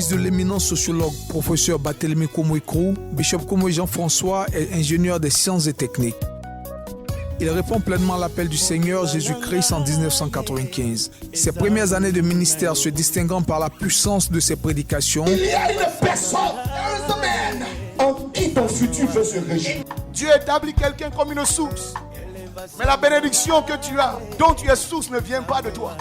fils de l'éminent sociologue professeur Barthélemy Komoé Krou, Bishop Komoé Jean-François est ingénieur des sciences et techniques. Il répond pleinement à l'appel du Seigneur Jésus-Christ en 1995. Ses premières années de ministère se distinguant par la puissance de ses prédications. Il y a une personne, en qui ton futur veut se régir. Dieu établit quelqu'un comme une source. Mais la bénédiction que tu as, dont tu es source, ne vient pas de toi.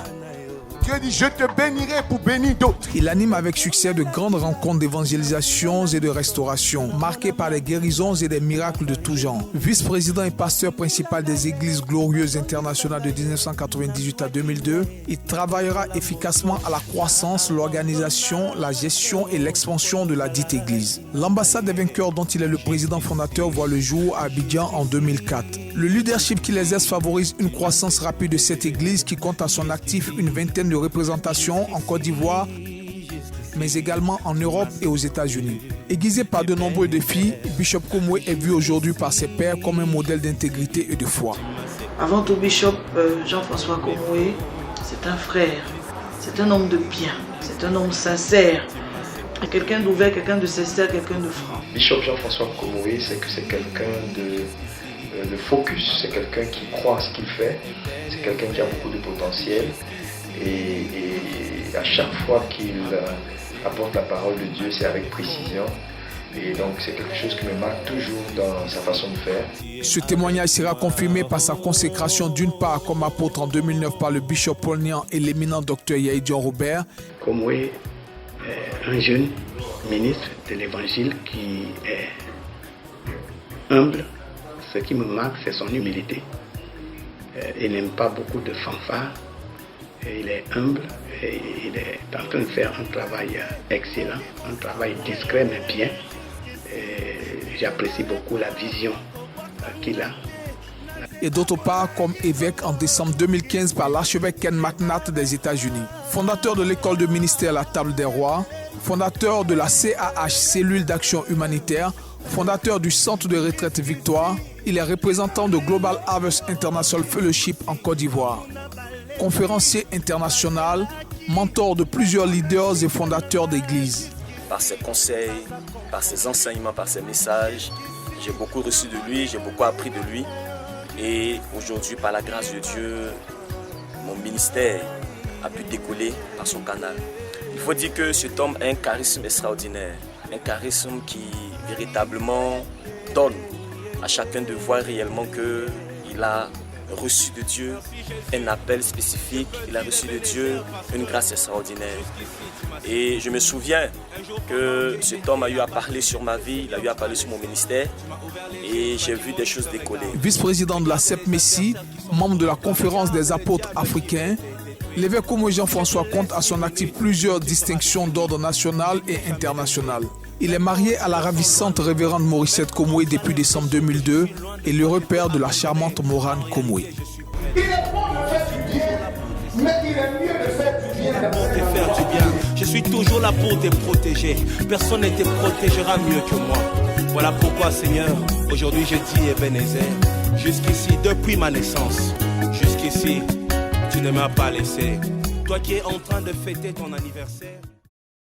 Dieu dit, je te bénirai pour bénir d'autres. Il anime avec succès de grandes rencontres d'évangélisation et de restauration, marquées par des guérisons et des miracles de tout genre. Vice-président et pasteur principal des Églises glorieuses internationales de 1998 à 2002, il travaillera efficacement à la croissance, l'organisation, la gestion et l'expansion de la dite Église. L'ambassade des vainqueurs dont il est le président fondateur voit le jour à Abidjan en 2004. Le leadership qu'il exerce favorise une croissance rapide de cette Église qui compte à son actif une vingtaine de représentations en Côte d'Ivoire, mais également en Europe et aux États-Unis. Aiguisé par de nombreux défis, Bishop Komoé est vu aujourd'hui par ses pairs comme un modèle d'intégrité et de foi. Avant tout, Bishop Jean-François Komoé, c'est un frère, c'est un homme de bien, c'est un homme sincère, quelqu'un d'ouvert, quelqu'un de sincère, quelqu'un de franc. Bishop Jean-François Komoé, c'est quelqu'un de focus, c'est quelqu'un qui croit à ce qu'il fait, c'est quelqu'un qui a beaucoup de potentiel. Et à chaque fois qu'il apporte la parole de Dieu, c'est avec précision. Et donc c'est quelque chose qui me marque toujours dans sa façon de faire. Ce témoignage sera confirmé par sa consécration d'une part comme apôtre en 2009 par le bishop Paulnian et l'éminent docteur Yaïdion Robert. Komoé est un jeune ministre de l'Évangile qui est humble. Ce qui me marque, c'est son humilité. Il n'aime pas beaucoup de fanfares. Il est humble et il est en train de faire un travail excellent, un travail discret mais bien. J'apprécie beaucoup la vision qu'il a. Et d'autre part comme évêque en décembre 2015 par l'archevêque Ken McNatt des États-Unis. Fondateur de l'école de ministère La Table des Rois, fondateur de la CAH, Cellule d'action humanitaire, fondateur du Centre de retraite Victoire, il est représentant de Global Harvest International Fellowship en Côte d'Ivoire. Conférencier international, mentor de plusieurs leaders et fondateurs d'églises. Par ses conseils, par ses enseignements, par ses messages, j'ai beaucoup reçu de lui, j'ai beaucoup appris de lui. Et aujourd'hui, par la grâce de Dieu, mon ministère a pu décoller par son canal. Il faut dire que cet homme a un charisme extraordinaire, un charisme qui véritablement donne à chacun de voir réellement qu'il a reçu de Dieu un appel spécifique, il a reçu de Dieu une grâce extraordinaire. Et je me souviens que cet homme a eu à parler sur ma vie, il a eu à parler sur mon ministère et j'ai vu des choses décoller. Vice-président de la CEP Messie, membre de la conférence des apôtres africains, l'évêque Komoé Jean-François compte à son actif plusieurs distinctions d'ordre national et international. Il est marié à la ravissante révérende Morissette Komoé depuis décembre 2002 et le repère de la charmante Morane Komoé. Il est bon de faire du bien, mais il est mieux de faire du bien. De faire du bien. Je suis toujours là pour te protéger. Personne ne te protégera mieux que moi. Voilà pourquoi, Seigneur, aujourd'hui je dis Ebenezer, jusqu'ici, depuis ma naissance, jusqu'ici, tu ne m'as pas laissé. Toi qui es en train de fêter ton anniversaire.